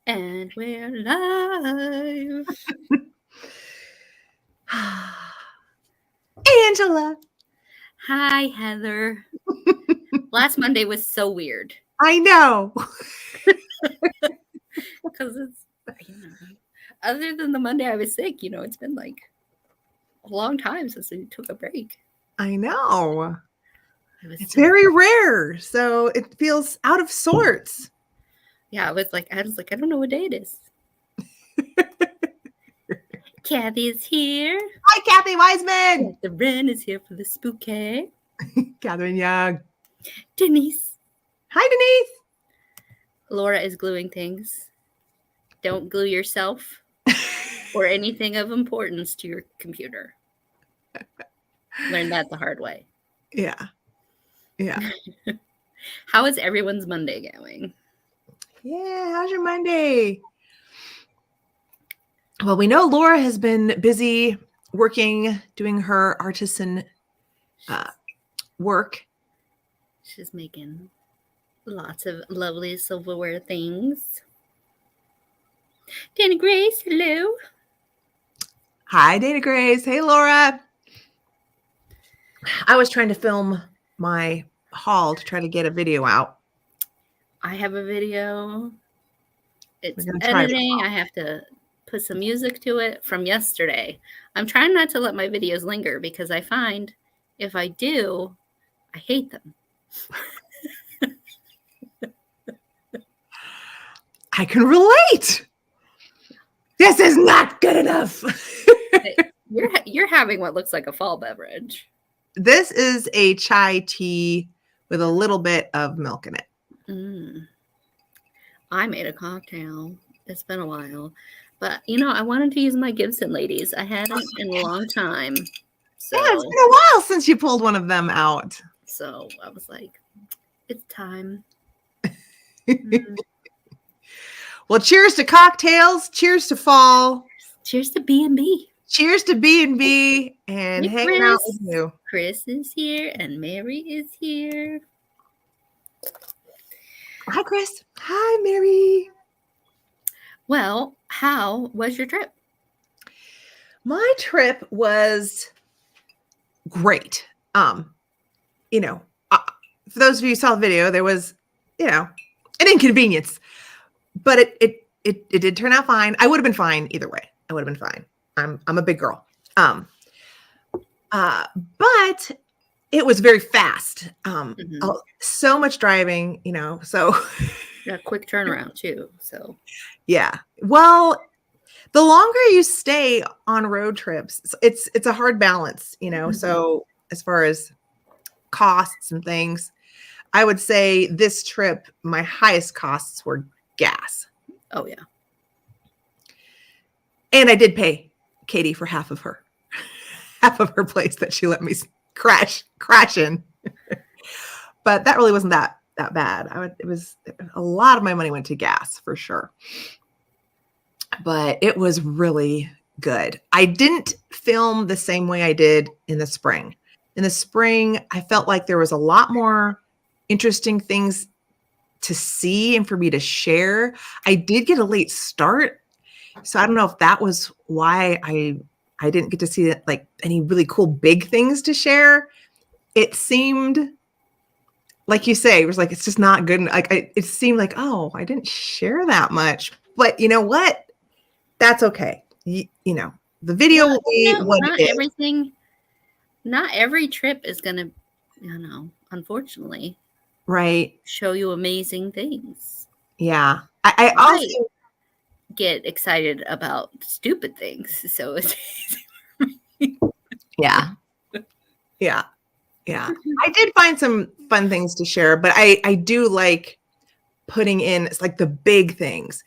And we're live. Angela. Hi, Heather. Last Monday was so weird I know. because other than the Monday I was sick, it's been like a long time since we took a break. I know. It's sick. very rare, so it feels out of sorts. Yeah, I was like, I don't know what day it is. Kathy is here. Hi, Kathy Wiseman. The Wren is here for the spooky. Catherine Young. Denise. Hi, Denise. Laura is gluing things. Don't glue yourself or anything of importance to your computer. Learned that the hard way. Yeah. How is everyone's Monday going? Yeah, how's your Monday? Well, we know Laura has been busy working, doing her artisan work. She's making lots of lovely silverware things. Dana Grace, hello. Hi, Dana Grace. Hey, Laura. I was trying to film my haul to try to get a video out. I have a video. It's editing. I have to put some music to it from yesterday. I'm trying not to let my videos linger because I find if I do, I hate them. I can relate. This is not good enough. You're having what looks like a fall beverage. This is a chai tea with a little bit of milk in it. I made a cocktail. It's been a while. But, I wanted to use my Gibson ladies. I hadn't in a long time. So, yeah, it's been a while since you pulled one of them out. So I was like, it's time. Well, cheers to cocktails. Cheers to fall. Cheers to B&B. Cheers to B&B and hanging out with you. Chris is here and Mary is here. Hi, Chris. Hi, Mary. Well, how was your trip? My trip was great. For those of you who saw the video, there was, an inconvenience, but it did turn out fine. I would have been fine either way. I would have been fine. I'm a big girl. But it was very fast. So much driving, so a quick turnaround too. So yeah. Well, the longer you stay on road trips, it's a hard balance, So as far as costs and things, I would say this trip, my highest costs were gas. Oh yeah. And I did pay Katie for half of her place that she let me crash in. But that really wasn't that bad. It was a lot of my money went to gas for sure. But it was really good. I didn't film the same way I did in the spring. In the spring, I felt like there was a lot more interesting things to see and for me to share. I did get a late start. So I don't know if that was why I didn't get to see like any really cool big things to share. It seemed like you say, it was like, it's just not good. Like it seemed like, oh, I didn't share that much, but you know what? That's okay. The video will be what not it is. Everything. Not every trip is going to, unfortunately, right, show you amazing things. Yeah. I also get excited about stupid things. So it's Yeah. I did find some fun things to share, but I do like putting in, it's like the big things,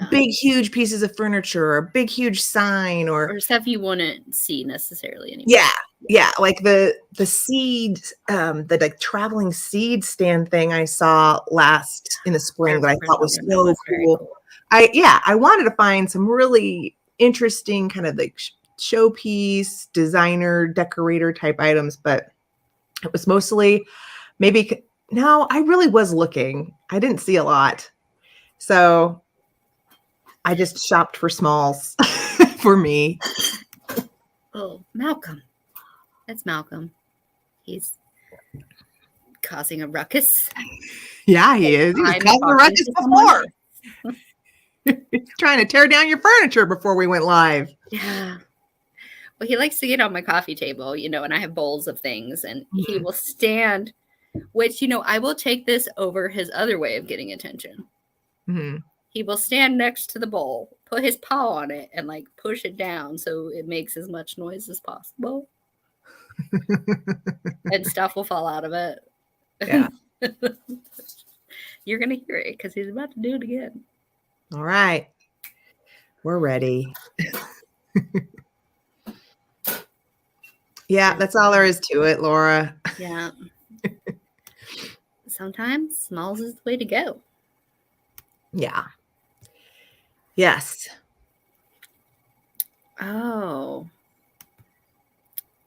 big, huge pieces of furniture, or big, huge sign, or stuff you wouldn't see necessarily anymore. Yeah. Like the seed, the like traveling seed stand thing I saw in the spring that I thought was so cool. I wanted to find some really interesting kind of like showpiece, designer, decorator type items, but it was mostly I really was looking. I didn't see a lot. So I just shopped for smalls for me. Oh, Malcolm. That's Malcolm. He's causing a ruckus. Yeah, he is. He was I'm causing a talking ruckus to someone before. Trying to tear down your furniture before we went live. Yeah. Well, he likes to get on my coffee table, and I have bowls of things, and he will stand, which, I will take this over his other way of getting attention. He will stand next to the bowl, put his paw on it, and like push it down so it makes as much noise as possible. And stuff will fall out of it. Yeah. You're going to hear it because he's about to do it again. All right. We're ready. Yeah, that's all there is to it, Laura. Yeah. Sometimes smalls is the way to go. Yeah. Yes. Oh.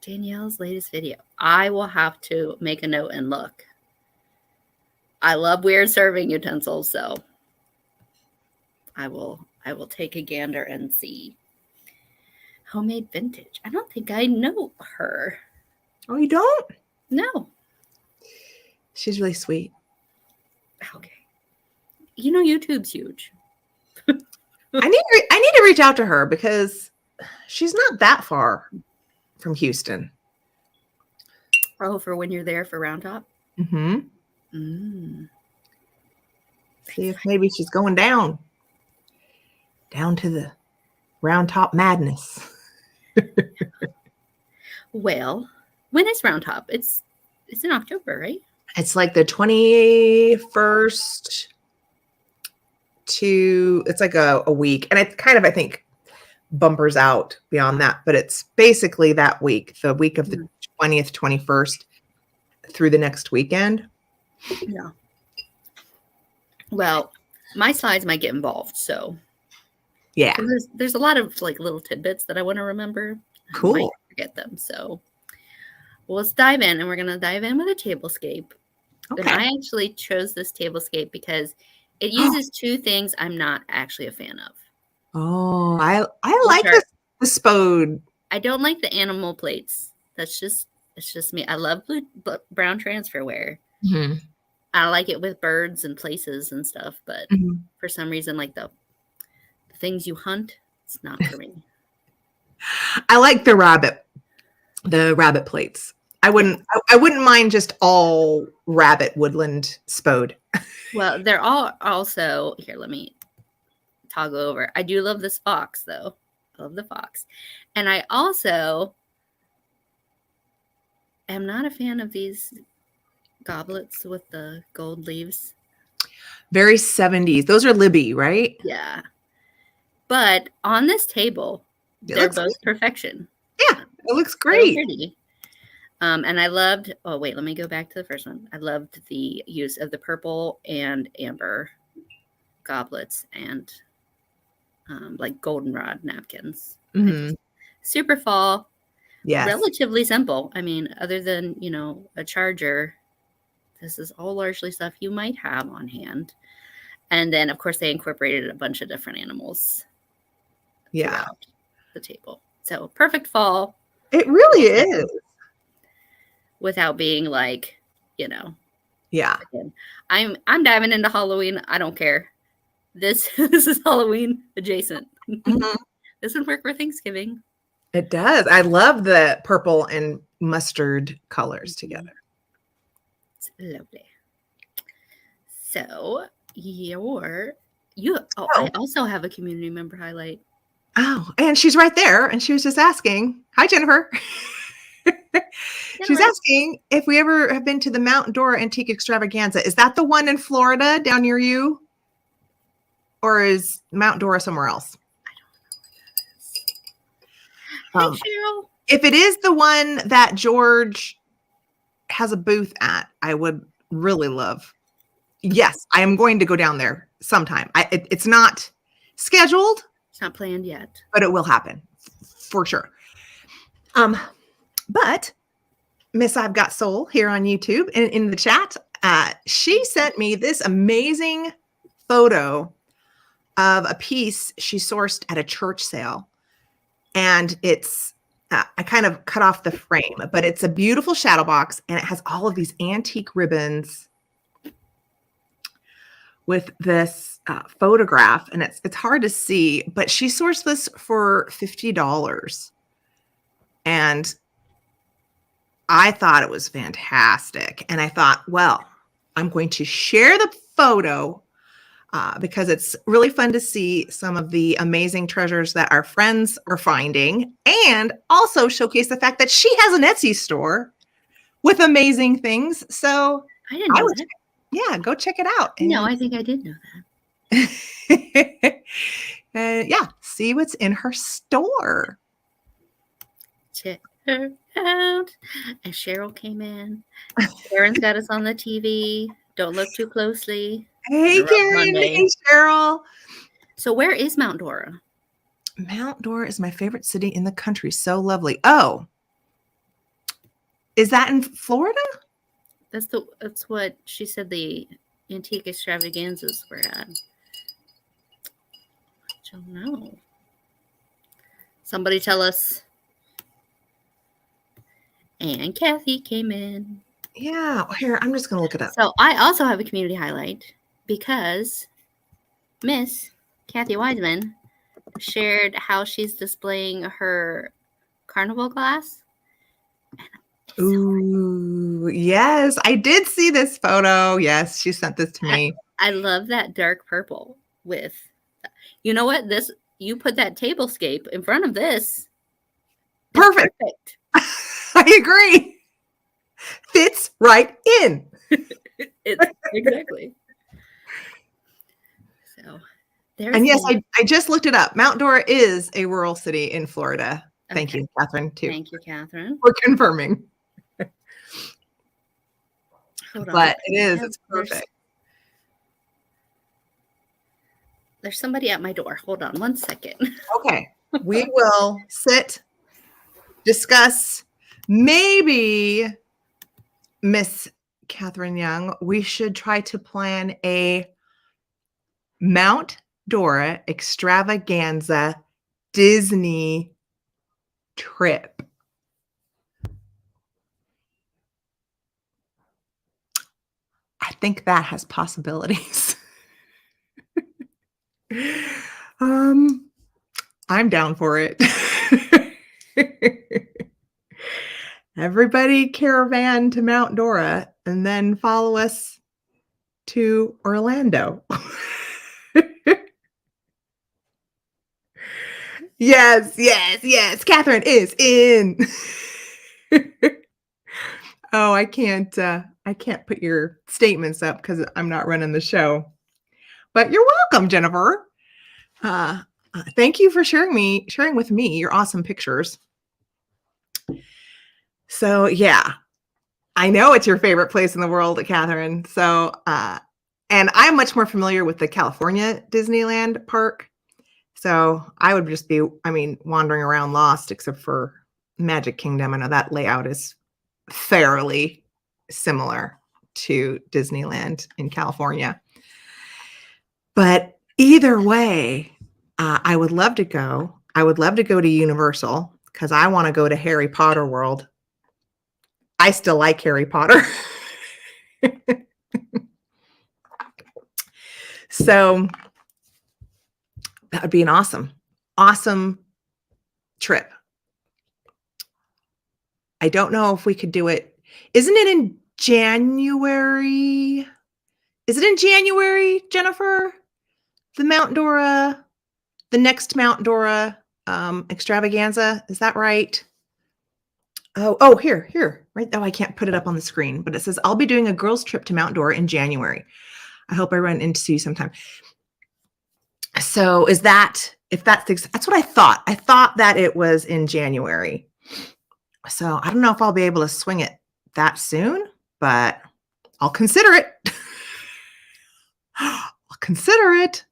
Danielle's latest video. I will have to make a note and look. I love weird serving utensils, so I will take a gander and see. Homemade vintage. I don't think I know her. Oh, you don't? No. She's really sweet. Okay. YouTube's huge. I need to reach out to her because she's not that far from Houston. Oh, for when you're there for Round Top? Mm-hmm. See if maybe she's going down to the Round Top madness. Well, when is Round Top? It's in October, right? It's like the 21st to, it's like a week. And it kind of, I think, bumpers out beyond that. But it's basically that week, the week of the 20th, 21st through the next weekend. Yeah. Well, my slides might get involved, so. Yeah. There's a lot of like little tidbits that I want to remember. Cool. I might forget them. So let's dive in, and we're going to dive in with a tablescape. Okay. And I actually chose this tablescape because it uses two things I'm not actually a fan of. Oh, I like the spode. I don't like the animal plates. It's just me. I love brown transferware. Mm-hmm. I like it with birds and places and stuff, but for some reason, like the things you hunt, it's not for me. I like the rabbit plates. I wouldn't mind just all rabbit woodland spode. Well, they're all also here. Let me toggle over. I do love this fox though. I love the fox. And I also am not a fan of these goblets with the gold leaves. Very 70s. Those are Libby, right? Yeah. But on this table, they're both perfection. Yeah, it looks great. So pretty. And I loved, let me go back to the first one. I loved the use of the purple and amber goblets and like goldenrod napkins. Mm-hmm. Super fall. Yes. Relatively simple. I mean, other than, a charger, this is all largely stuff you might have on hand. And then, of course, they incorporated a bunch of different animals throughout the table. So perfect fall. It really is. Without being like, Yeah. Again, I'm diving into Halloween. I don't care. This is Halloween adjacent. Mm-hmm. This would work for Thanksgiving. It does. I love the purple and mustard colors together. It's lovely. So I also have a community member highlight. Oh, and she's right there. And she was just asking, hi, Jennifer. She's asking if we ever have been to the Mount Dora Antique Extravaganza. Is that the one in Florida down near you? Or is Mount Dora somewhere else? I don't know. Hey, Cheryl. If it is the one that George has a booth at, I would really love. Yes, I am going to go down there sometime. It's not scheduled. It's not planned yet. But it will happen for sure. But Miss I've Got Soul here on YouTube and in the chat, she sent me this amazing photo of a piece she sourced at a church sale. And it's, I kind of cut off the frame, but it's a beautiful shadow box and it has all of these antique ribbons with this photograph. And it's hard to see, but she sourced this for $50. And I thought it was fantastic. And I thought, well, I'm going to share the photo because it's really fun to see some of the amazing treasures that our friends are finding, and also showcase the fact that she has an Etsy store with amazing things. So I didn't know that. Yeah, go check it out. No, I think I did know that. Yeah, see what's in her store. Check her out. And Cheryl came in. Karen's got us on the TV. Don't look too closely. Hey, Karen. Hey, Cheryl. So where is Mount Dora? Mount Dora is my favorite city in the country. So lovely. Oh, is that in Florida? That's what she said the antique extravaganzas were at. I don't know. Somebody tell us. And Kathy came in. Yeah. Here, I'm just going to look it up. So I also have a community highlight because Miss Kathy Wiseman shared how she's displaying her carnival glass. Ooh, yes. I did see this photo. Yes, she sent this to me. I love that dark purple with, you know what? You put that tablescape in front of this. Perfect. I agree. Fits right in. Exactly. So and yes, I just looked it up. Mount Dora is a rural city in Florida. Okay. Thank you, Catherine, too. Thank you, Catherine. For confirming. But it is. It's perfect. There's somebody at my door. Hold on 1 second. Okay. We will sit, discuss. Maybe, Miss Catherine Young, we should try to plan a Mount Dora extravaganza Disney trip. I think that has possibilities. I'm down for it. Everybody caravan to Mount Dora and then follow us to Orlando. Yes. Catherine is in. Oh, I can't put your statements up because I'm not running the show. But you're welcome, Jennifer. Thank you for sharing with me your awesome pictures. So yeah, I know it's your favorite place in the world, Catherine. So, and I'm much more familiar with the California Disneyland park. So I would just be, wandering around lost, except for Magic Kingdom. I know that layout is fairly similar to Disneyland in California. But either way, I would love to go. I would love to go to Universal because I want to go to Harry Potter World. I still like Harry Potter. So that would be an awesome trip. I don't know if we could do it. Isn't it in January? Is it in January, Jennifer? The next Mount Dora extravaganza. Is that right? Oh, here, right. Oh, I can't put it up on the screen, but it says, I'll be doing a girls' trip to Mount Dora in January. I hope I run into you sometime. So that's what I thought. I thought that it was in January. So I don't know if I'll be able to swing it that soon, but I'll consider it. I'll consider it.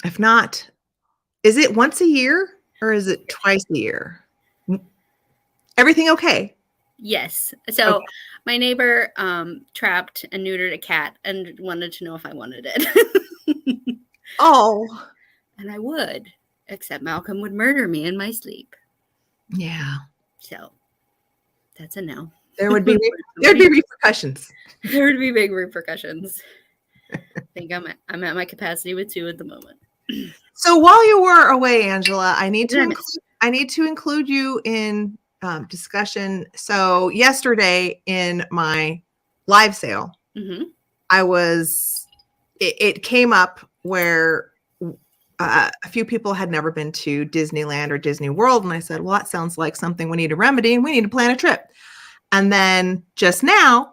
If not, is it once a year or is it twice a year? Everything okay? Yes. So Okay. my neighbor trapped and neutered a cat and wanted to know if I wanted it. Oh. And I would, except Malcolm would murder me in my sleep. Yeah. So that's a no. There'd be repercussions. There would be big repercussions. I think I'm at my capacity with 2 at the moment. So while you were away, Angela, I need to include you in discussion. So yesterday in my live sale, it came up where a few people had never been to Disneyland or Disney World. And I said, well, that sounds like something we need to remedy and we need to plan a trip. And then just now,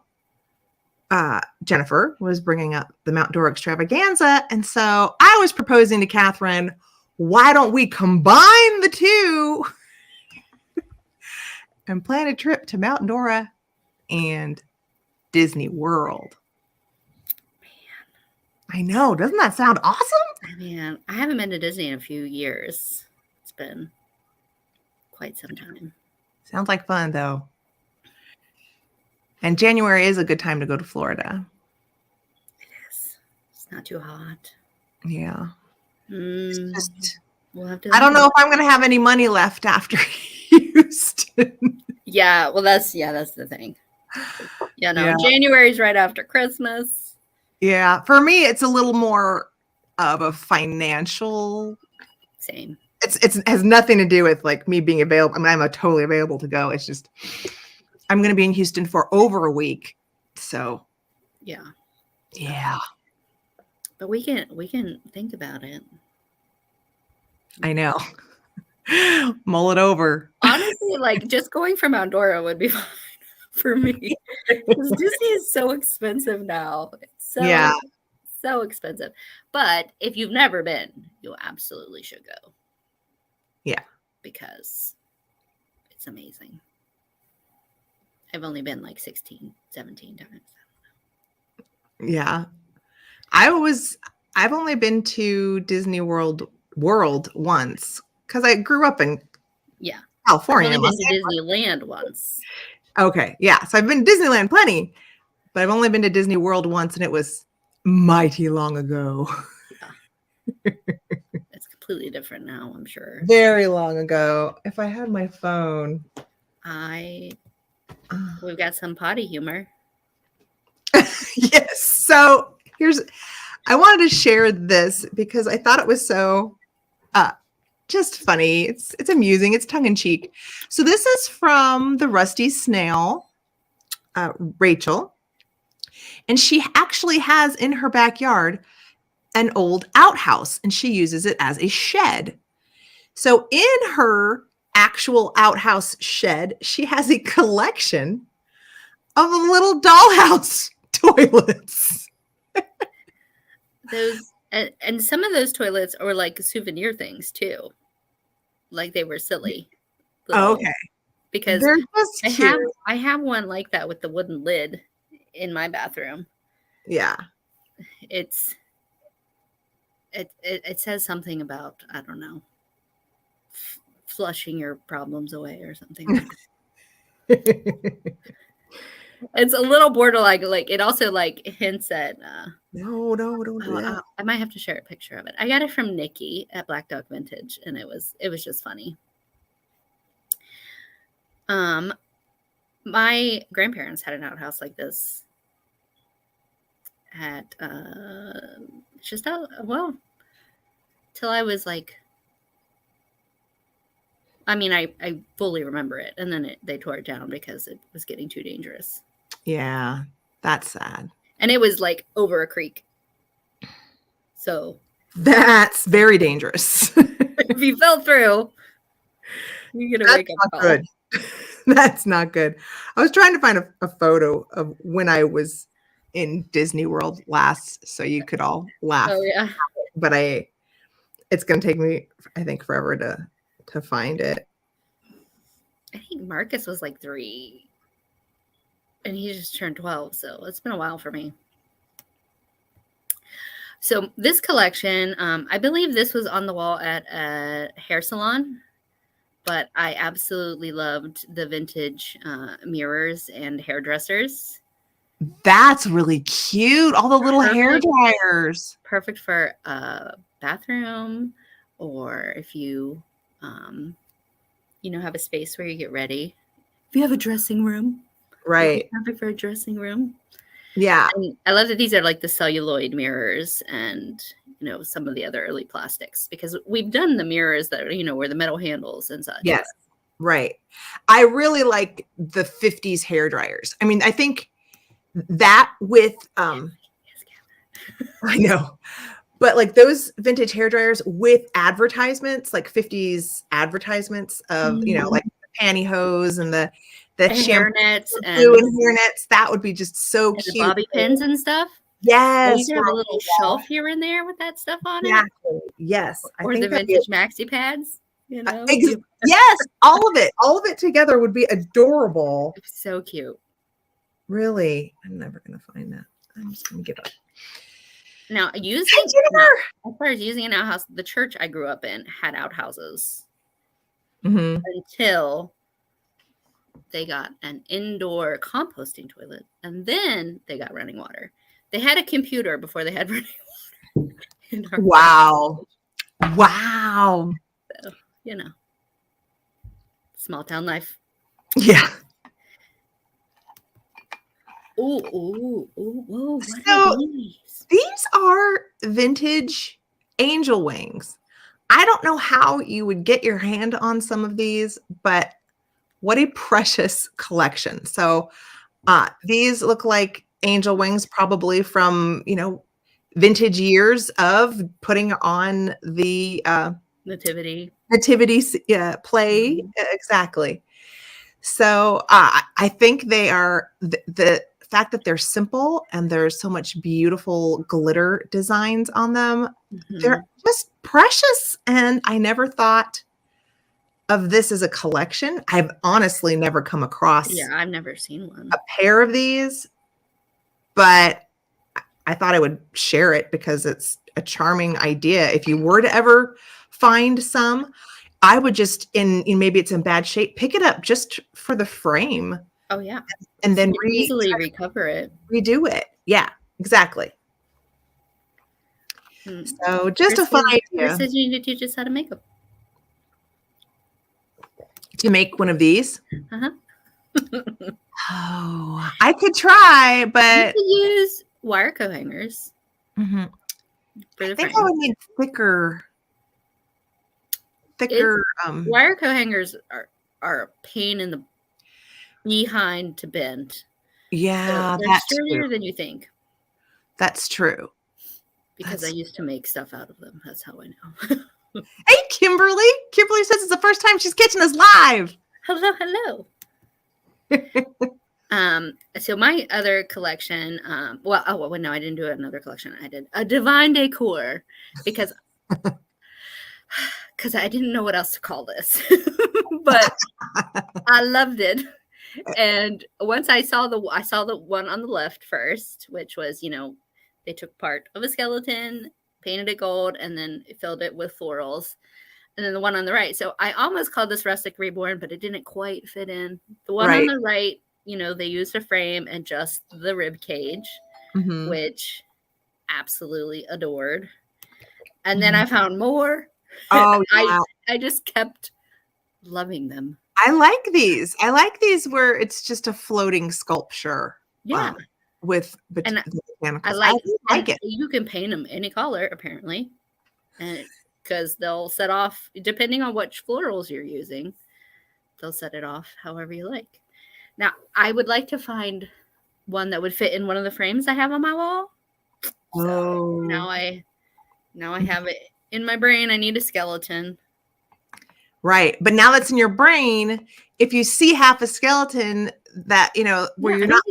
Jennifer was bringing up the Mount Dora extravaganza. And so I was proposing to Catherine, why don't we combine the two and plan a trip to Mount Dora and Disney World? Man. I know. Doesn't that sound awesome? Man, I haven't been to Disney in a few years. It's been quite some time. Sounds like fun, though. And January is a good time to go to Florida. It is. It's not too hot. Yeah. We'll have to. I don't know if I'm going to have any money left after Houston. Yeah. Well, that's the thing. Yeah. No. Yeah. January's right after Christmas. Yeah. For me, it's a little more of a financial. Same. It has nothing to do with like me being available. I mean, I'm totally available to go. It's just I'm going to be in Houston for over a week. So. Yeah. Yeah. But we can think about it. I know. Mull it over. Honestly, like just going from Mount Dora would be fine for me. Because Disney is so expensive now. It's so expensive. But if you've never been, you absolutely should go. Yeah. Because it's amazing. I've only been like 16, 17 times. Yeah. I've only been to Disney World once because I grew up in California. I've only been to Disneyland once. Okay. Yeah. So I've been to Disneyland plenty, but I've only been to Disney World once, and it was mighty long ago. Yeah. It's completely different now, I'm sure. Very long ago. If I had my phone. We've got some potty humor. Yes. So I wanted to share this because I thought it was so just funny. It's amusing. It's tongue in cheek. So this is from the Rusty Snail, Rachel. And she actually has in her backyard an old outhouse, and she uses it as a shed. So in her actual outhouse shed, she has a collection of little dollhouse toilets. And some of those toilets are like souvenir things too. Like they were silly. Okay. Because I have one like that with the wooden lid in my bathroom. Yeah. It says something about, I don't know, flushing your problems away or something. It's a little borderline, like it also like hints at no, don't do that. I might have to share a picture of it. I got it from Nikki at Black Dog Vintage, and it was just funny. My grandparents had an outhouse like this at just out till I was like, I mean, I fully remember it, and then they tore it down because it was getting too dangerous. Yeah, that's sad. And it was like over a creek. So that's very dangerous. If you fell through, you're going to wake up. Good. That's not good. I was trying to find a photo of when I was in Disney World last so you could all laugh. Oh, yeah. But it's going to take me, I think, forever to find it. I think Marcus was like 3. And he just turned 12, so it's been a while for me. So this collection, I believe this was on the wall at a hair salon. but I absolutely loved the vintage mirrors and hairdressers. That's really cute. All the little hair dryers. Perfect for a bathroom, or if you, have a space where you get ready. If you have a dressing room, right? Perfect for a dressing room. Yeah, and I love that these are like the celluloid mirrors and some of the other early plastics, because we've done the mirrors that were the metal handles and such. yes, right. I really like the 50s hair dryers. I mean, I think that with I know, but like those vintage hair dryers with advertisements, like 50s advertisements of like the pantyhose and the hairnets and hairnets, that would be just so cute. The bobby pins and stuff. Yes, you have a little shelf here and there with that stuff on it. Yes, or the vintage maxi pads. Yes, all of it together would be adorable. So cute. Really, I'm never gonna find that. I'm just gonna give up. Now, as far as using an outhouse, the church I grew up in had outhouses until they got an indoor composting toilet, and then they got running water. They had a computer before they had running water. Wow. So, small town life. Yeah. Ooh, whoa. So these are vintage angel wings. I don't know how you would get your hand on some of these, but what a precious collection. So these look like angel wings, probably from, vintage years of putting on the nativity play. Exactly. So I think they are the fact that they're simple and there's so much beautiful glitter designs on them. They're just precious. And I never thought of this as a collection. I've honestly never come across I've never seen one. A pair of these, but I thought I would share it because it's a charming idea. If you were to ever find some, I would just maybe it's in bad shape, pick it up just for the frame. Oh yeah. And then easily recover it. Redo it. Yeah, exactly. So just a fun idea. Chris says you need to teach us how to make them. To make one of these? Uh-huh. Oh, I could try, but you could use wire coat hangers. I think I would need thicker. Wire coat hangers are a pain in the behind to bend. Yeah, so they're sturdier than you think. That's true. Because I used to make stuff out of them. That's how I know. Hey, Kimberly. Kimberly says it's the first time she's catching us live. Hello. So my other collection, no, I didn't do another collection. I did a divine decor because I didn't know what else to call this, but I loved it. And once I saw the one on the left first, which was, they took part of a skeleton, painted it gold, and then filled it with florals. And then the one on the right. So I almost called this Rustic Reborn, but it didn't quite fit in. The one on the right, they used a frame and just the rib cage, which absolutely adored. And then I found more. Oh, yeah. I just kept loving them. I like these. Where it's just a floating sculpture. Yeah. With mechanicals. I like it. You can paint them any color, apparently. And because they'll set off, depending on which florals you're using, they'll set it off however you like. Now, I would like to find one that would fit in one of the frames I have on my wall. So now I have it in my brain. I need a skeleton. Right. But now that's in your brain, if you see half a skeleton that, where you're not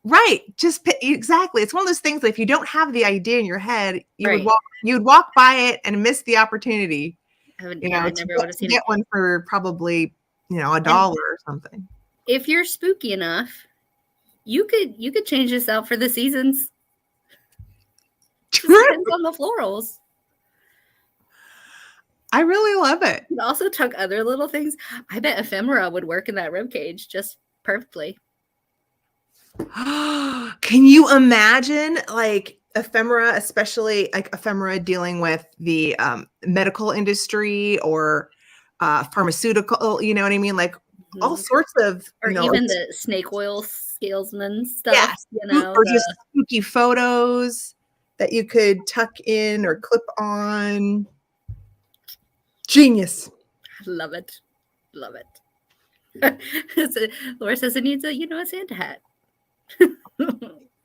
right. Just exactly. It's one of those things that if you don't have the idea in your head, you would walk by it and miss the opportunity. I never would have seen it. Get one for probably, $1 or something. If you're spooky enough, you could change this out for the seasons. True. Depends on the florals. I really love it. It also took other little things. I bet ephemera would work in that rib cage just perfectly. Can you imagine like ephemera, especially like ephemera dealing with the medical industry or pharmaceutical, you know what I mean? Like all sorts of, or even the snake oil salesman stuff, or just spooky photos that you could tuck in or clip on. Genius. Love it. Love it. Laura says it needs a Santa hat.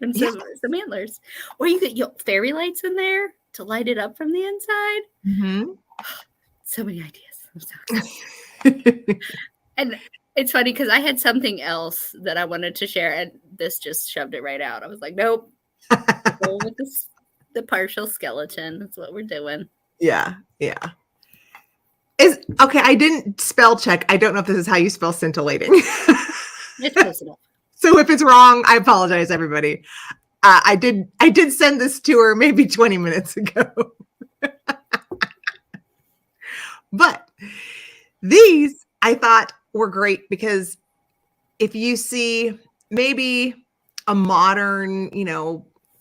And some antlers. Or you could fairy lights in there to light it up from the inside. Mm-hmm. So many ideas. I'm so excited. And it's funny because I had something else that I wanted to share, and this just shoved it right out. I was like, nope. Go with the partial skeleton. That's what we're doing. Yeah. Okay, I didn't spell check. I don't know if this is how you spell scintillating. It's close enough. So if it's wrong, I apologize, everybody. I did send this to her maybe 20 minutes ago. But these I thought were great because if you see maybe a modern,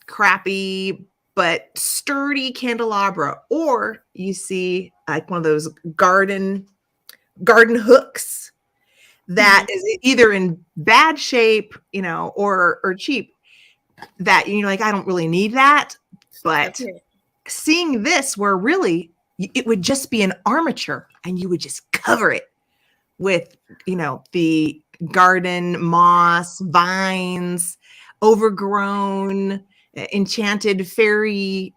crappy but sturdy candelabra, or you see like one of those garden hooks that is either in bad shape, or cheap, that you're like, I don't really need that. But seeing this where really it would just be an armature and you would just cover it with, the garden moss, vines, overgrown, enchanted fairy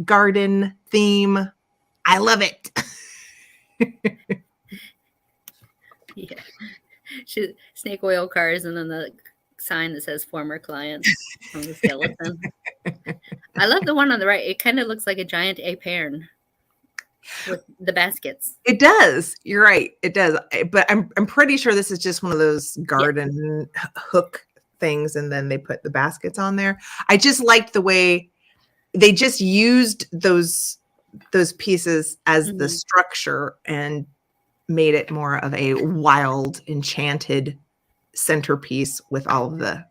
garden theme. I love it. Yeah. Snake oil cars, and then the sign that says former clients on the skeleton. I love the one on the right. It kind of looks like a giant apiarn with the baskets. It does. You're right. It does. But I'm pretty sure this is just one of those garden hook things, and then they put the baskets on there. I just liked the way they just used those pieces as the structure and made it more of a wild, enchanted centerpiece with all of the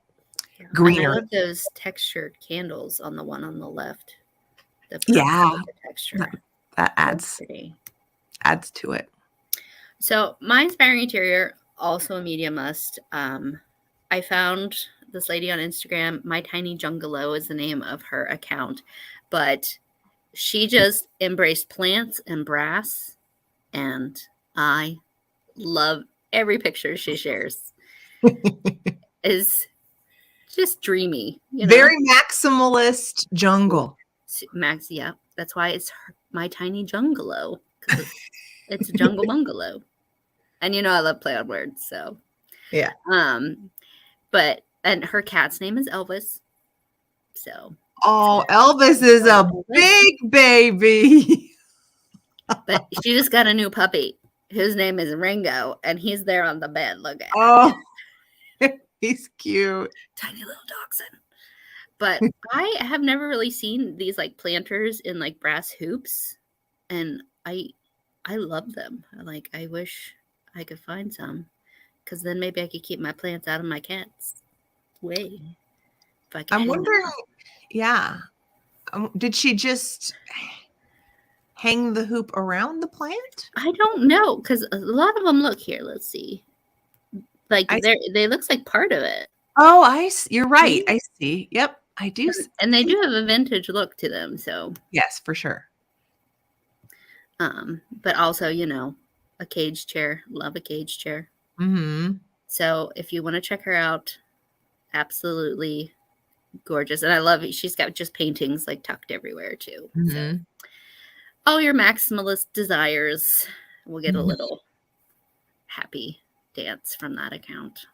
greenery. I love those textured candles on the one on the left. The texture. That adds to it. So my inspiring interior, also a media must. I found this lady on Instagram. My Tiny Jungalow is the name of her account, but she just embraced plants and brass, and I love every picture she shares. Is just dreamy, Very maximalist jungle. Yeah, that's why it's My Tiny Jungalow, because it's a jungle bungalow, and I love play on words, so yeah. And her cat's name is Elvis. So Elvis is a big baby. But she just got a new puppy. His name is Ringo, and he's there on the bed. Look at him. He's cute. Tiny little dachshund. But I have never really seen these like planters in like brass hoops, and I love them. I wish I could find some, because then maybe I could keep my plants out of my cat's way. I'm wondering, did she just hang the hoop around the plant? I don't know, because a lot of them, look here, let's see. They looks like part of it. Oh, you're right. I see. Yep, I do. And they do have a vintage look to them, so. Yes, for sure. But also, a cage chair. Love a cage chair. Mm-hmm. So if you want to check her out, absolutely gorgeous. And I love it. She's got just paintings like tucked everywhere too. Mm-hmm. So all your maximalist desires will get a little happy dance from that account.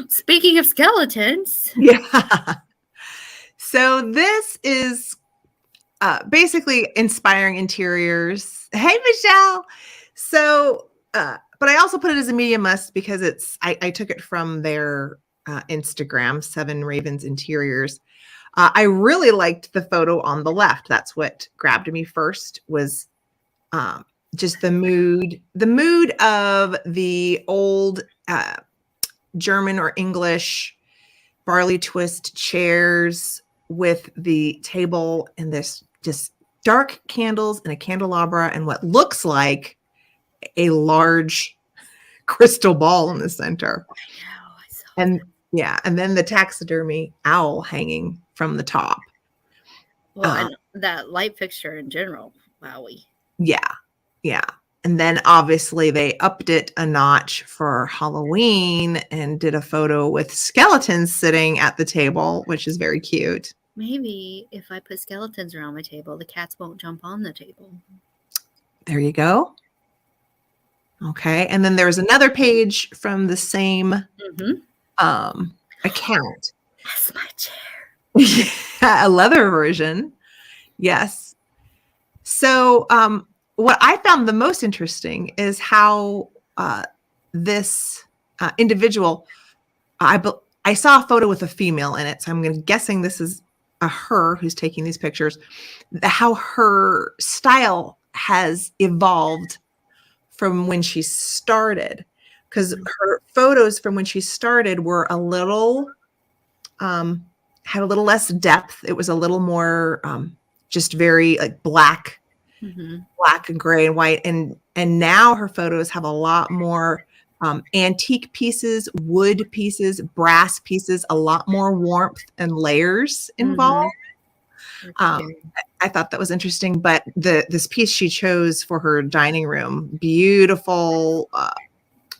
Speaking of skeletons. Yeah. So this is basically inspiring interiors. Hey, Michelle. So, but I also put it as a media must because I took it from their Instagram, 7 Ravens Interiors. I really liked the photo on the left. That's what grabbed me first, was just the mood of the old German or English barley twist chairs with the table and this just dark candles and a candelabra and what looks like a large crystal ball in the center. I know. I saw And yeah, and then the taxidermy owl hanging from the top. Well, and that light fixture in general, wowie. Yeah. And then obviously they upped it a notch for Halloween and did a photo with skeletons sitting at the table, which is very cute. Maybe if I put skeletons around my table, the cats won't jump on the table. There you go. Okay. And then there's another page from the same account. That's my chair. A leather version. Yes. So what I found the most interesting is how this individual, I saw a photo with a female in it, so I'm guessing this is a her who's taking these pictures, how her style has evolved from when she started, because her photos from when she started were a little, had a little less depth. It was a little more just very like black and gray and white. And now her photos have a lot more antique pieces, wood pieces, brass pieces, a lot more warmth and layers involved. I thought that was interesting, but this piece she chose for her dining room, beautiful. I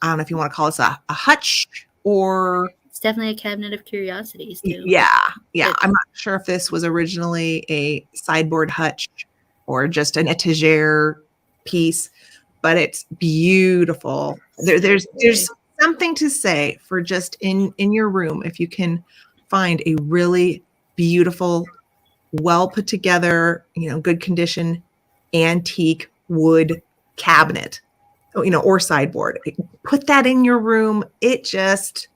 don't know if you want to call this a hutch or... It's definitely a cabinet of curiosities too. Yeah. I'm not sure if this was originally a sideboard hutch or just an etagere piece, but it's beautiful. There's something to say for just in your room if you can find a really beautiful, well put together, good condition, antique wood cabinet, or sideboard. Put that in your room. It just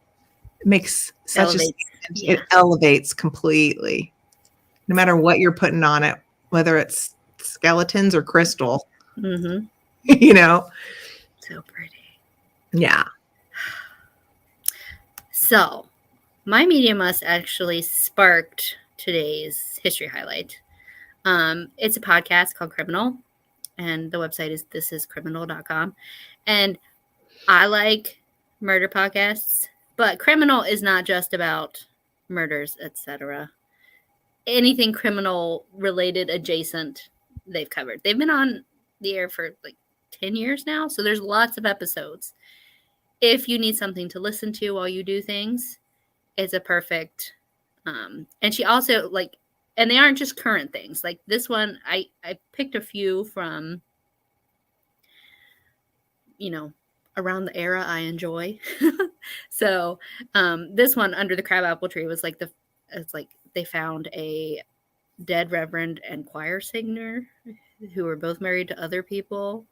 makes such a statement. It elevates completely, no matter what you're putting on it, whether it's skeletons or crystal. So pretty. Yeah. So my media must actually sparked today's history highlight. It's a podcast called Criminal, and the website is thisiscriminal.com. And I like murder podcasts, but Criminal is not just about murders, etc. Anything criminal related adjacent, they've covered. They've been on the air for like 10 years now, so there's lots of episodes. If you need something to listen to while you do things, it's a perfect and she also and they aren't just current things. Like this one, I picked a few from around the era I enjoy. So this one, Under the Crabapple Tree, was it's like they found a dead reverend and choir singer who were both married to other people,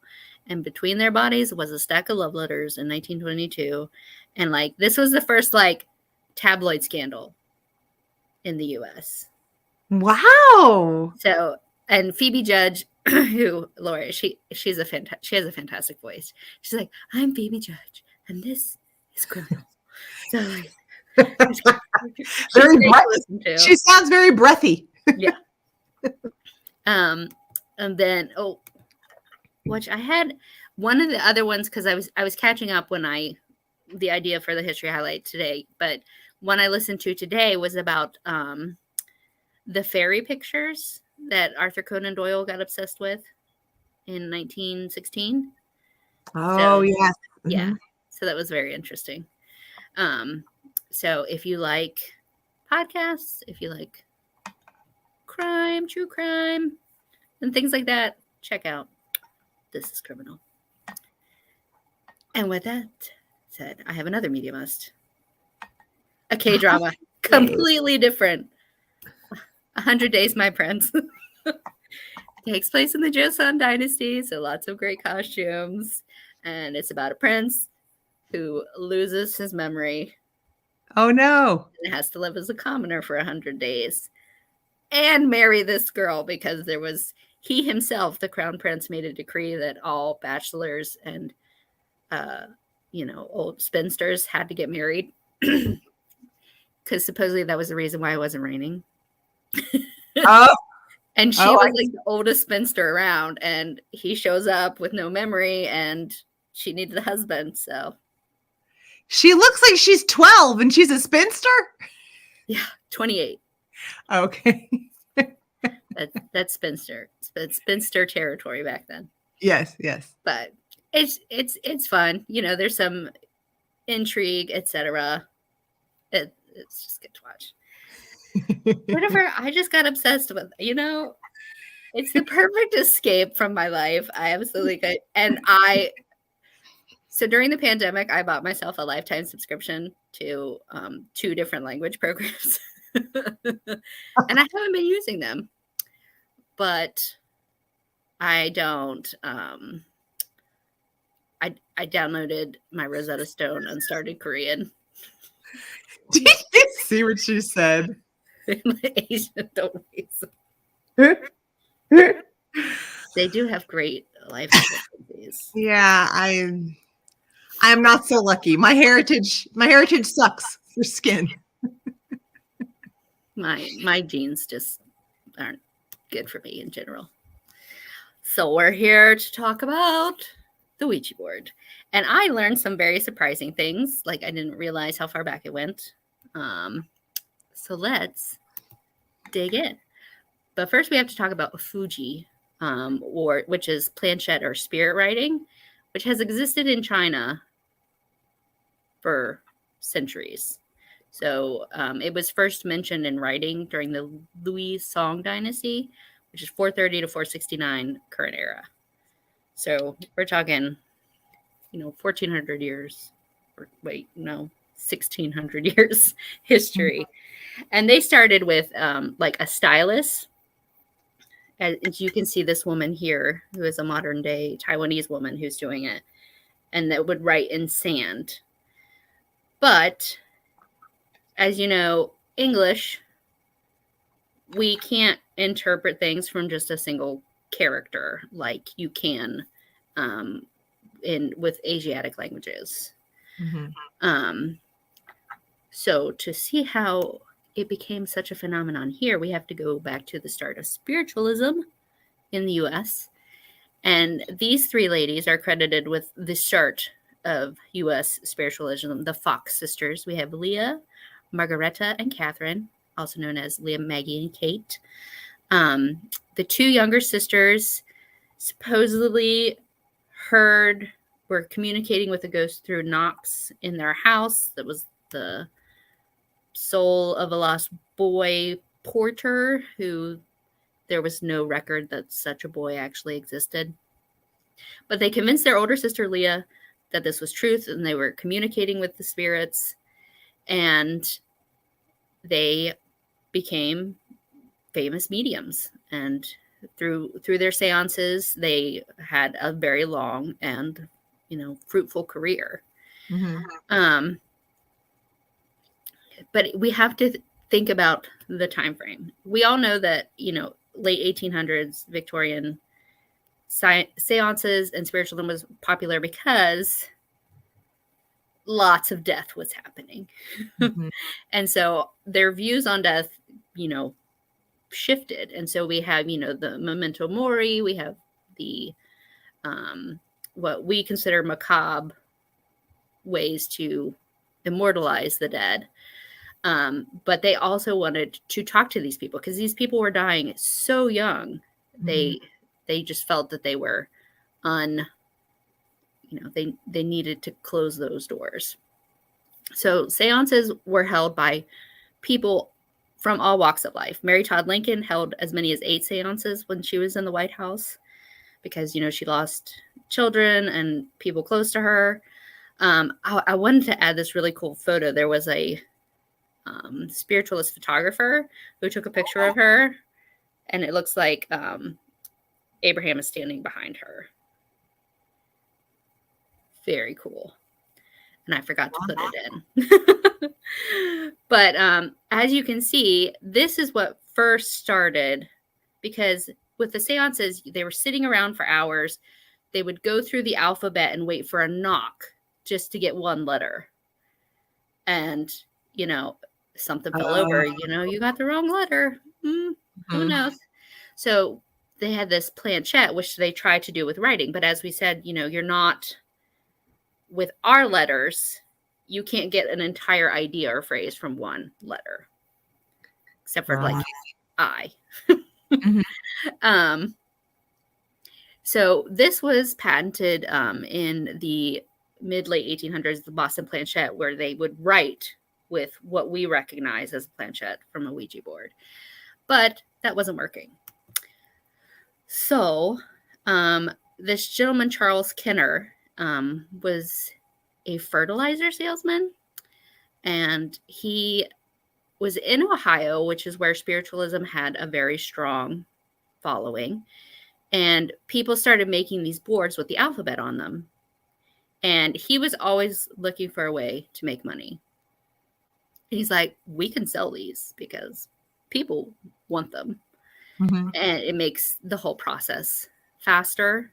and between their bodies was a stack of love letters in 1922. And this was the first tabloid scandal in the US. Wow. So, and Phoebe Judge, who Laura, she has a fantastic voice. She's like, I'm Phoebe Judge, and this is Criminal. So very breathy. She sounds very breathy. Yeah. And then which I had one of the other ones because I was catching up when the idea for the history highlight today, but one I listened to today was about the fairy pictures that Arthur Conan Doyle got obsessed with in 1916. Oh, yes. Yeah. So that was very interesting. So if you like podcasts, if you like crime, true crime, and things like that, check out This is Criminal. And with that said, I have another media must. A K-drama. Completely different. 100 Days, My Prince. Takes place in the Joseon dynasty, so lots of great costumes. And it's about a prince who loses his memory. Oh, no. And has to live as a commoner for 100 days. and marry this girl, because he himself, the crown prince, made a decree that all bachelors and old spinsters had to get married, because supposedly that was the reason why it wasn't raining. Oh. And she was like the oldest spinster around, and he shows up with no memory, and she needed a husband. So she looks like she's 12 and she's a spinster. Yeah, 28. Okay. That's spinster. It's spinster territory back then. Yes. But it's fun. There's some intrigue, etc. It's just good to watch. Whatever. I just got obsessed with. It's the perfect escape from my life. I absolutely could. And so during the pandemic, I bought myself a lifetime subscription to 2 different language programs. And I haven't been using them. But I don't. I downloaded my Rosetta Stone and started Korean. Did you see what she said? My Asian don't use They do have great life expectancies. Yeah, I'm not so lucky. My heritage sucks for skin. My genes just aren't good for me in general. So we're here to talk about the Ouija board. And I learned some very surprising things. Like, I didn't realize how far back it went. So let's dig in. But first we have to talk about Fuji, which is planchette or spirit writing, which has existed in China for centuries. So it was first mentioned in writing during the Louis Song dynasty, which is 430 to 469 current era. So we're talking, 1,400 years, 1,600 years history. And they started with like a stylus. As you can see, this woman here, who is a modern day Taiwanese woman who's doing it, and that would write in sand. But as you know, English, we can't interpret things from just a single character like you can with Asiatic languages. Mm-hmm. So to see how it became such a phenomenon here, we have to go back to the start of spiritualism in the U.S. And these 3 ladies are credited with the start of U.S. spiritualism, the Fox sisters. We have Leah, Margareta, and Catherine, also known as Leah, Maggie, and Kate. The 2 younger sisters supposedly were communicating with a ghost through knocks in their house. That was the soul of a lost boy porter, who there was no record that such a boy actually existed. But they convinced their older sister Leah that this was truth, and they were communicating with the spirits, and they became famous mediums. And through their seances, they had a very long and fruitful career. Mm-hmm. But we have to think about the time frame. We all know that late 1800s Victorian seances and spiritualism was popular because lots of death was happening. Mm-hmm. And so their views on death, shifted. And so we have, the memento mori, we have the what we consider macabre ways to immortalize the dead. But they also wanted to talk to these people because these people were dying so young. Mm-hmm. They just felt that they were they needed to close those doors. So seances were held by people from all walks of life. Mary Todd Lincoln held as many as 8 seances when she was in the White House because, she lost children and people close to her. I wanted to add this really cool photo. There was a spiritualist photographer who took a picture of her, and it looks like Abraham is standing behind her. Very cool. And I forgot to put it in. But as you can see, this is what first started, because with the seances, they were sitting around for hours. They would go through the alphabet and wait for a knock just to get one letter. And, something fell over, you got the wrong letter. Who knows? So they had this planchette, which they tried to do with writing. But as we said, you're not, with our letters, you can't get an entire idea or phrase from one letter, except for like I. So this was patented in the mid-late 1800s, the Boston planchette, where they would write with what we recognize as a planchette from a Ouija board. But that wasn't working. So this gentleman, Charles Kenner, was a fertilizer salesman. And he was in Ohio, which is where spiritualism had a very strong following. And people started making these boards with the alphabet on them. And he was always looking for a way to make money. And he's like, we can sell these because people want them. And it makes the whole process faster,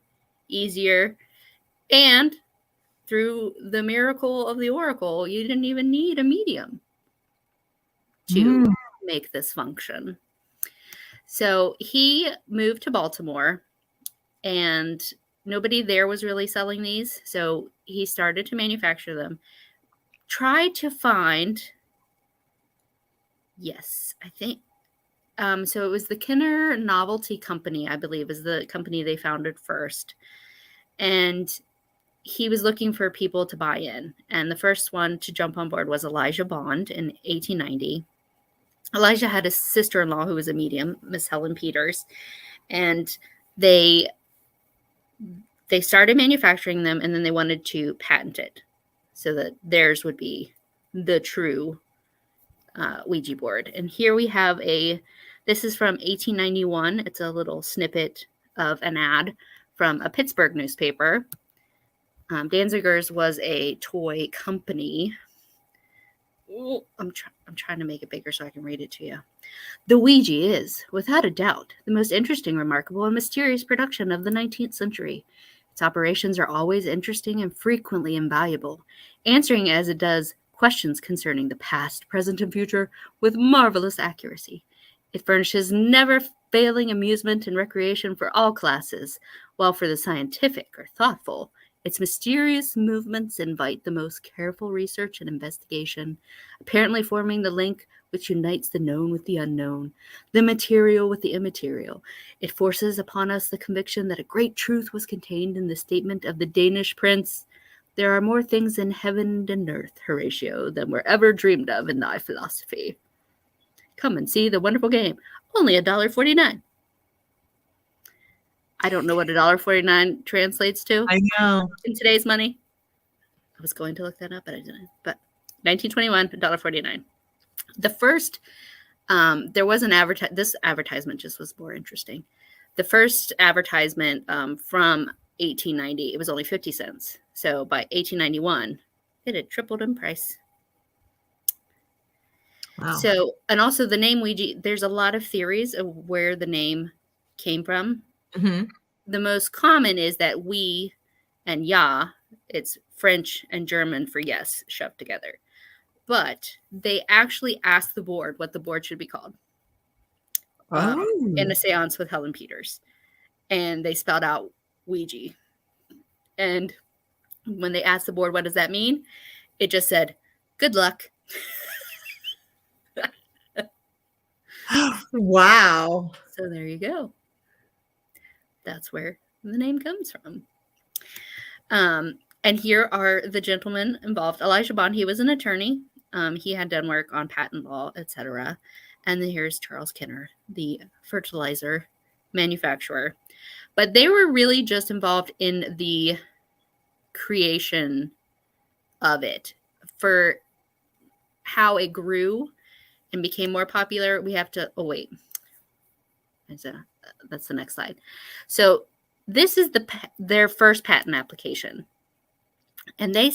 easier. And through the miracle of the oracle, you didn't even need a medium to make this function. So he moved to Baltimore, and nobody there was really selling these. So he started to manufacture them. Tried to find, I think, so it was the Kenner Novelty Company, I believe, is the company they founded first. And he was looking for people to buy in. And the first one to jump on board was Elijah Bond in 1890. Elijah had a sister-in-law who was a medium, Miss Helen Peters. And they started manufacturing them, and then they wanted to patent it so that theirs would be the true Ouija board. And here we have this is from 1891. It's a little snippet of an ad from a Pittsburgh newspaper. Danziger's was a toy company. Ooh, I'm trying to make it bigger so I can read it to you. The Ouija is, without a doubt, the most interesting, remarkable, and mysterious production of the 19th century. Its operations are always interesting and frequently invaluable, answering as it does questions concerning the past, present, and future with marvelous accuracy. It furnishes never-failing amusement and recreation for all classes, while for the scientific or thoughtful, its mysterious movements invite the most careful research and investigation, apparently forming the link which unites the known with the unknown, the material with the immaterial. It forces upon us the conviction that a great truth was contained in the statement of the Danish prince, "There are more things in heaven and earth, Horatio, than were ever dreamed of in thy philosophy. Come and see the wonderful game. Only $1.49. I don't know what $1.49 translates to. I know. In today's money. I was going to look that up, but I didn't. But 1921, $1.49. The first, there was an this advertisement just was more interesting. The first advertisement from 1890, it was only 50 cents. So by 1891, it had tripled in price. Wow. So, and also the name Ouija, there's a lot of theories of where the name came from. The most common is that we and ja, it's French and German for yes, shoved together. But they actually asked the board what the board should be called in a seance with Helen Peters. And they spelled out Ouija. And when they asked the board, what does that mean? It just said, good luck. Wow. So there you go. That's where the name comes from. And here are the gentlemen involved. Elijah Bond, he was an attorney. He had done work on patent law, etc. And then here's Charles Kenner, the fertilizer manufacturer. But they were really just involved in the creation of it. For how it grew and became more popular, we have to, that's the next slide. So this is their first patent application. And they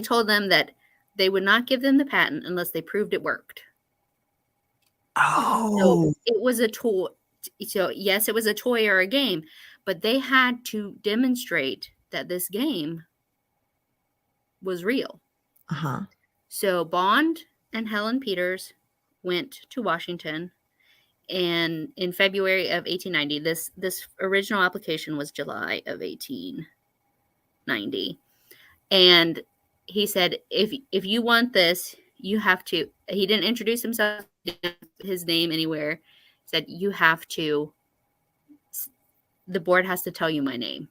told them that they would not give them the patent unless they proved it worked. So Oh. it was a toy. So yes, it was a toy or a game, but they had to demonstrate that this game was real. Uh-huh. So Bond and Helen Peters went to Washington, and in February of 1890, this original application was July of 1890, and he said, if you want this, you have to. He didn't introduce himself, his name anywhere. He said you have to. The board has to tell you my name,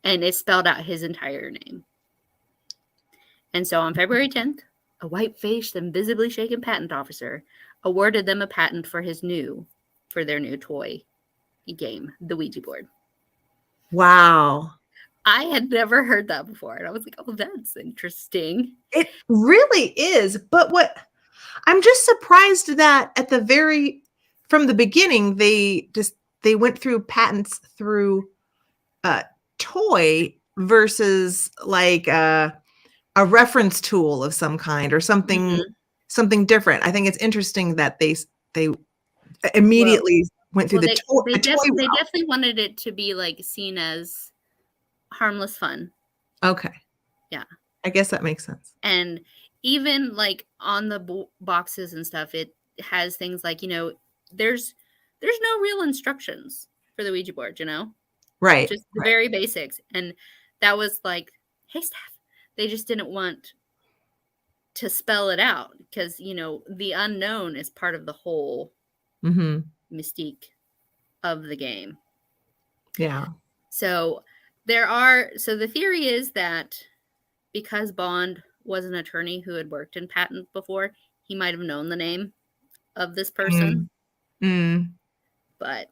and it spelled out his entire name. And so on February 10th, a white-faced and visibly shaken patent officer awarded them a patent for their new toy game, the Ouija board. Wow. I had never heard that before, and I was like, "Oh, that's interesting." It really is. But what I'm just surprised that from the beginning, they went through patents through toy versus like a reference tool of some kind or something different. I think it's interesting that they immediately went through Well, the toy they route. definitely wanted it to be like seen as harmless fun. Okay. Yeah. I guess that makes sense. And even like on the boxes and stuff, it has things like, there's no real instructions for the Ouija board, Right. just the very basics. And that was like, hey, staff, they just didn't want to spell it out because, the unknown is part of the whole mystique of the game. Yeah. So the theory is that because Bond was an attorney who had worked in patent before, he might have known the name of this person. But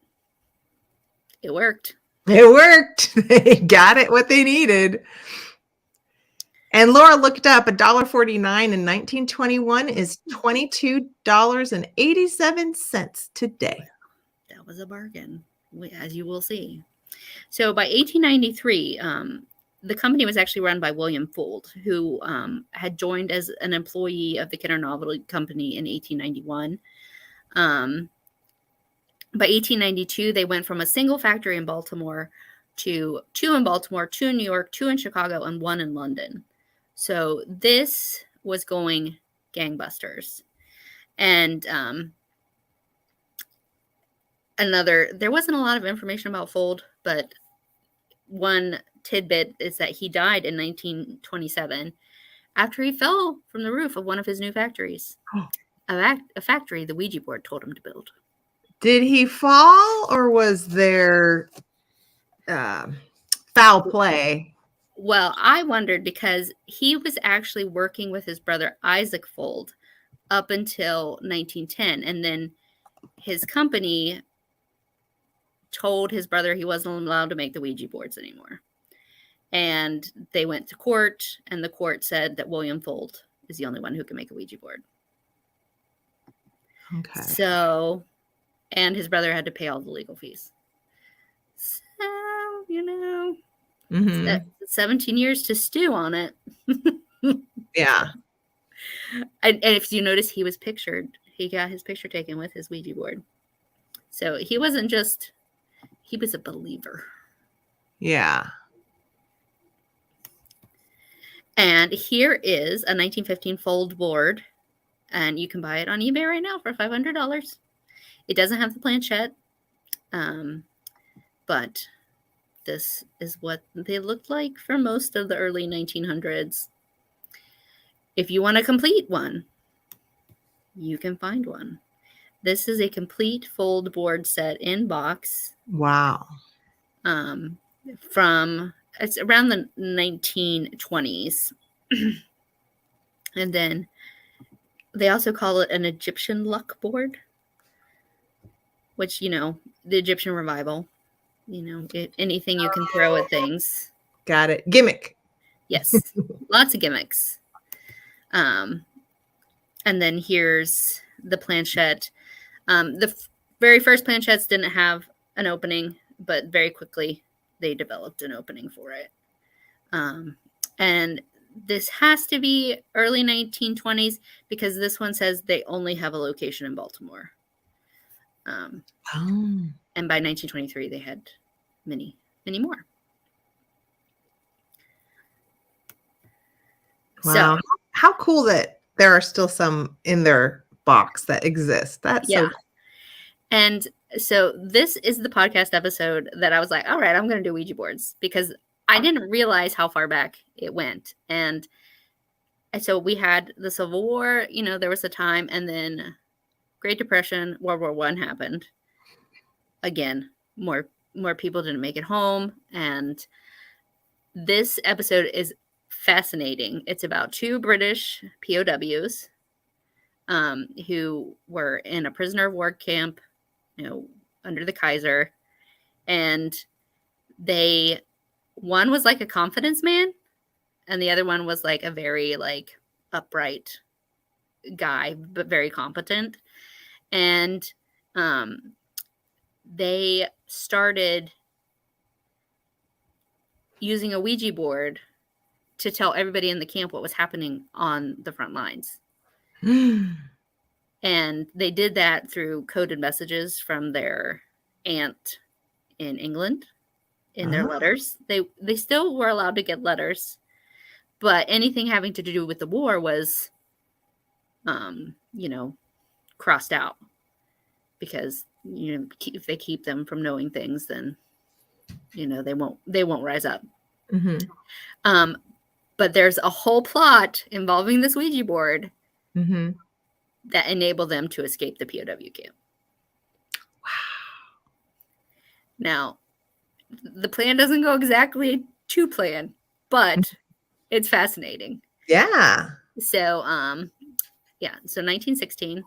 it worked. It worked. They got it what they needed. And Laura looked up $1.49 in 1921 is $22.87 today. That was a bargain, as you will see. So by 1893, the company was actually run by William Fuld, who had joined as an employee of the Kidder Novelty Company in 1891. By 1892, they went from a single factory in Baltimore to 2 in Baltimore, 2 in New York, 2 in Chicago, and 1 in London. So this was going gangbusters. And there wasn't a lot of information about Fuld, but one tidbit is that he died in 1927 after he fell from the roof of one of his new factories. A factory the Ouija board told him to build. Did he fall or was there foul play? Well, I wondered because he was actually working with his brother Isaac Fuld up until 1910, and then his company told his brother he wasn't allowed to make the Ouija boards anymore. And they went to court, and the court said that William Fuld is the only one who can make a Ouija board. Okay. So, and his brother had to pay all the legal fees. So, 17 years to stew on it. Yeah. And if you notice, he was pictured. He got his picture taken with his Ouija board. So he wasn't just, he was a believer. Yeah. And here is a 1915 Fuld board, and you can buy it on eBay right now for $500. It doesn't have the planchette, but this is what they looked like for most of the early 1900s. If you want a complete one, you can find one. This is a complete Fuld board set in box. Wow. It's around the 1920s. And then they also call it an Egyptian luck board, which, the Egyptian revival, anything you can throw at things. Got it. Gimmick. Yes. Lots of gimmicks. And then here's the planchette. The very first planchettes didn't have an opening, but very quickly they developed an opening for it. And this has to be early 1920s because this one says they only have a location in Baltimore. And by 1923, they had many, many more. Wow. So, how cool that there are still some in their box that exist. That's so cool. And so this is the podcast episode that I was like, all right, I'm going to do Ouija boards because I didn't realize how far back it went. And so we had the Civil War, there was a time, and then Great Depression, World War I happened. Again, more people didn't make it home. And this episode is fascinating. It's about 2 British POWs who were in a prisoner of war camp, under the Kaiser. And one was like a confidence man, and the other one was like a very like upright guy, but very competent. And they started using a Ouija board to tell everybody in the camp what was happening on the front lines. And they did that through coded messages from their aunt in England in their letters. They still were allowed to get letters, but anything having to do with the war was, crossed out because, if they keep them from knowing things, then, they won't rise up. Mm-hmm. But there's a whole plot involving this Ouija board that enabled them to escape the POW camp. Wow. Now, the plan doesn't go exactly to plan, but it's fascinating. Yeah. So, so 1916,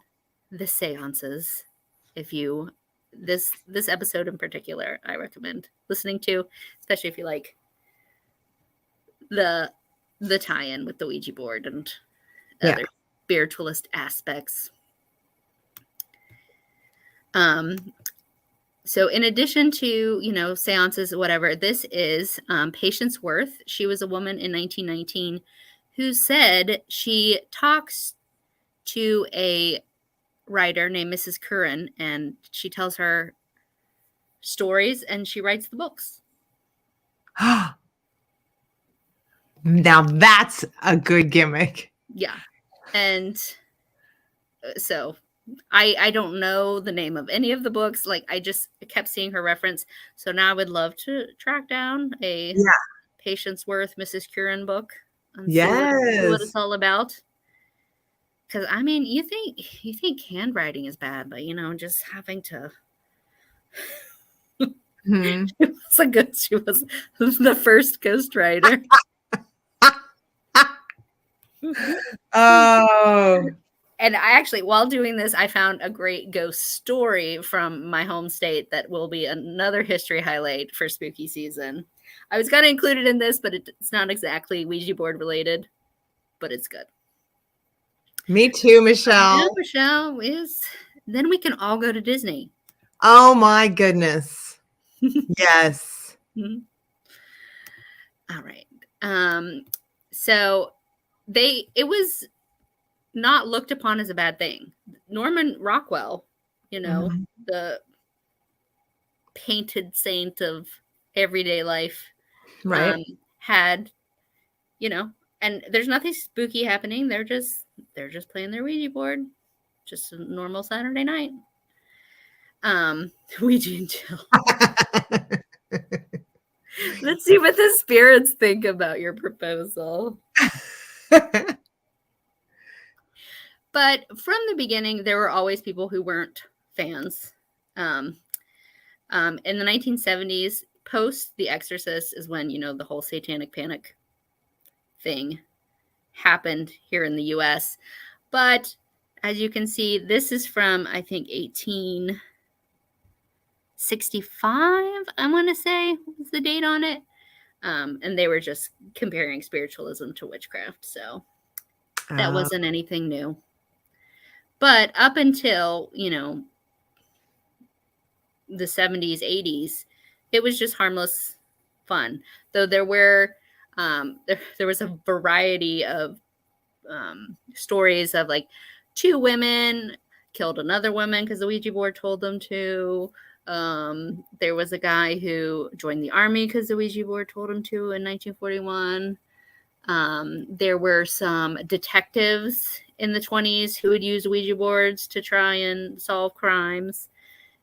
the seances. This episode in particular, I recommend listening to, especially if you like the tie-in with the Ouija board and other spiritualist aspects. So in addition to, seances, whatever, this is Patience Worth. She was a woman in 1919 who said she talks to a writer named Mrs. Curran, and she tells her stories and she writes the books. Now that's a good gimmick. Yeah. And so I don't know the name of any of the books. Like, I just kept seeing her reference. So now I would love to track down a Patience Worth Mrs. Curran book and see what it's all about. Because, I mean, you think handwriting is bad, but, just having to... She was the first ghostwriter. Oh. And I actually, while doing this, I found a great ghost story from my home state that will be another history highlight for spooky season. I was going to include it in this, but it's not exactly Ouija board related, but it's good. Me too, Michelle. Yeah, Michelle is. Then we can all go to Disney. Oh my goodness. Yes. Mm-hmm. All right. So it was not looked upon as a bad thing. Norman Rockwell, the painted saint of everyday life, right? Had, and there's nothing spooky happening. They're just playing their Ouija board, just a normal Saturday night. Ouija and chill. Let's see what the spirits think about your proposal. But from the beginning, there were always people who weren't fans. In the 1970s, post The Exorcist is when, the whole satanic panic thing happened here in the U.S. But as you can see, this is from, I think, 1865, I want to say was the date on it. And they were just comparing spiritualism to witchcraft. So that wasn't anything new. But up until, the 70s, 80s, it was just harmless fun. Though there were there was a variety of stories of like 2 women killed another woman because the Ouija board told them to. There was a guy who joined the army because the Ouija board told him to in 1941. There were some detectives in the 20s who would use Ouija boards to try and solve crimes.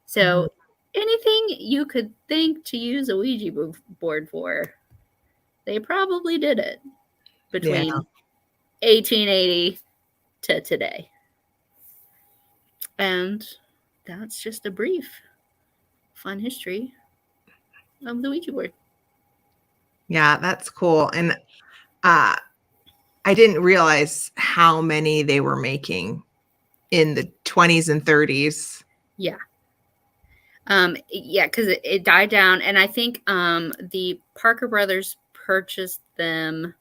So anything you could think to use a Ouija board for, they probably did it between 1880 to today. And that's just a brief fun history of the Ouija board. Yeah, that's cool. And I didn't realize how many they were making in the 20s and 30s. Yeah. Yeah, because it died down. And I think the Parker brothers purchased them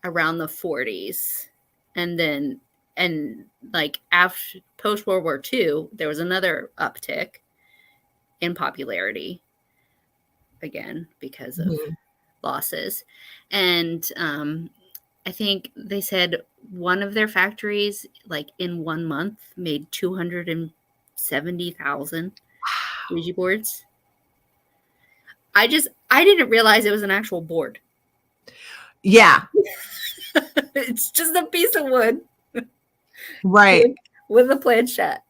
around the 40s. And like after post World War II, there was another uptick in popularity again because of losses. And I think they said one of their factories, like in 1 month, made 270,000 Ouija boards. I didn't realize it was an actual board. Yeah. It's just a piece of wood. Right. With a planchette.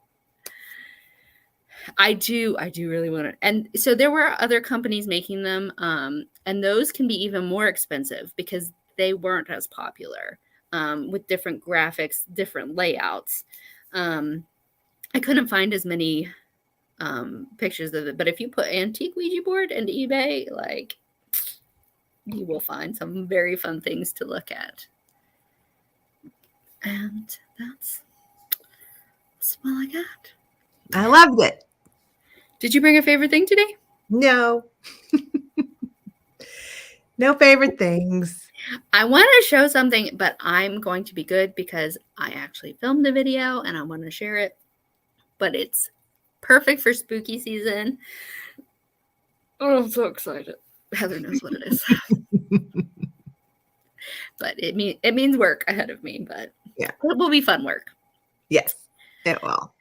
I do really want to. And so there were other companies making them, and those can be even more expensive because they weren't as popular, with different graphics, different layouts. I couldn't find as many pictures of it, but if you put antique Ouija board into eBay, like, you will find some very fun things to look at. And that's all I got. I loved it. Did you bring a favorite thing today? No. No favorite things. I want to show something, but I'm going to be good because I actually filmed the video and I want to share it. But it's perfect for spooky season. Oh, I'm so excited. Heather knows what it is. But it means work ahead of me, but yeah, it will be fun work. Yes, it will.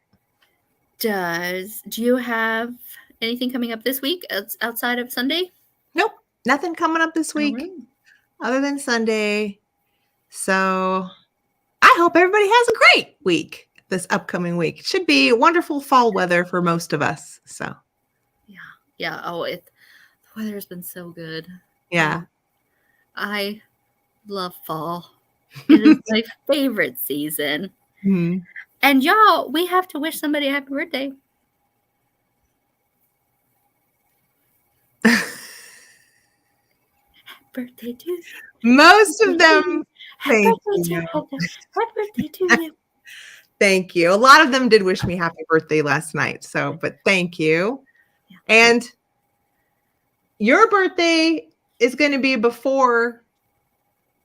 Do you have anything coming up this week outside of Sunday? Nope, nothing coming up this week other than Sunday. So I hope everybody has a great week this upcoming week. It should be wonderful fall weather for most of us. So yeah. Oh, the weather has been so good. Yeah. I love fall. It is my favorite season. Mm-hmm. And y'all, we have to wish somebody a happy birthday. Happy birthday to you. Most of them. Happy birthday to you. Thank you. A lot of them did wish me happy birthday last night. So, but thank you. Yeah. And your birthday is going to be before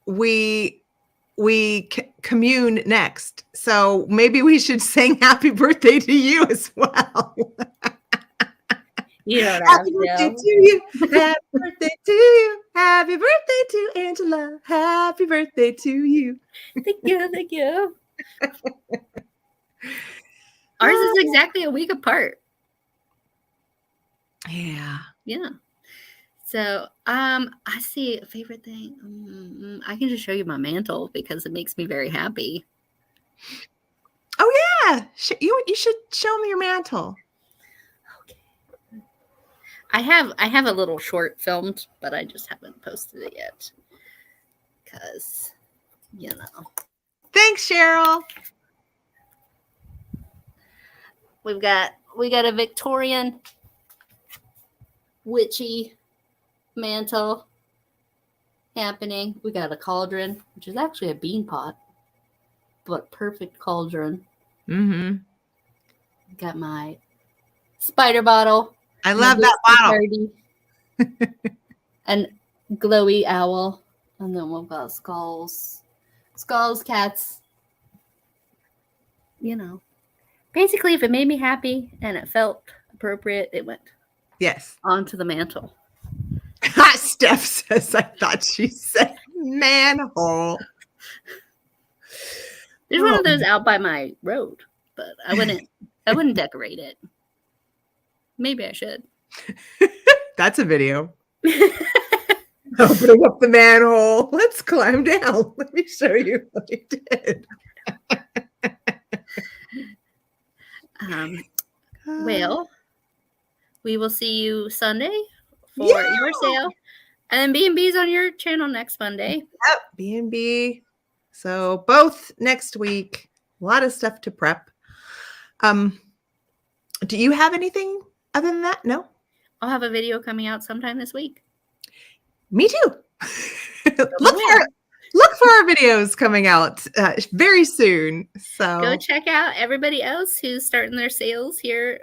we commune next. So maybe we should sing happy birthday to you as well. You don't happy birthday to you. Happy birthday to you. Happy birthday to Angela. Happy birthday to you. Thank you. Ours is exactly a week apart. Yeah. So, I see a favorite thing. I can just show you my mantle because it makes me very happy. Oh yeah, you should show me your mantle. Okay. I have a little short filmed, but I just haven't posted it yet because, Thanks, Cheryl. We got a Victorian witchy mantle happening. We got a cauldron, which is actually a bean pot, but perfect cauldron. Mm-hmm. Got my spider bottle. I love that bottle. And glowy owl. And then we've got skulls, cats. Basically, if it made me happy and it felt appropriate, it went onto the mantle. Steph says, I thought she said manhole. There's one of those out by my road, but I wouldn't decorate it. Maybe I should. That's a video. Opening up the manhole. Let's climb down. Let me show you what I did. Well, we will see you Sunday for your sale. And then B&B's on your channel next Monday. Yep, B&B. So both next week. A lot of stuff to prep. Do you have anything other than that? No? I'll have a video coming out sometime this week. Me too. Look for our videos coming out very soon. So go check out everybody else who's starting their sales here.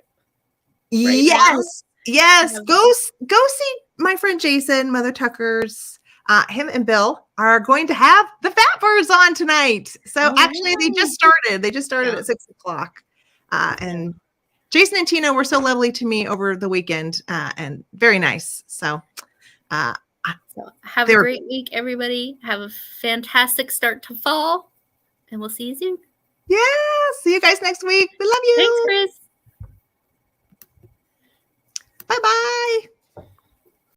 Yes. Go see my friend Jason, Mother Tucker's. Him and Bill are going to have the Fat Birds on tonight. So actually, they just started. They just started at 6:00. And Jason and Tina were so lovely to me over the weekend and very nice. So have a great week, everybody. Have a fantastic start to fall. And we'll see you soon. Yeah. See you guys next week. We love you. Thanks, Chris.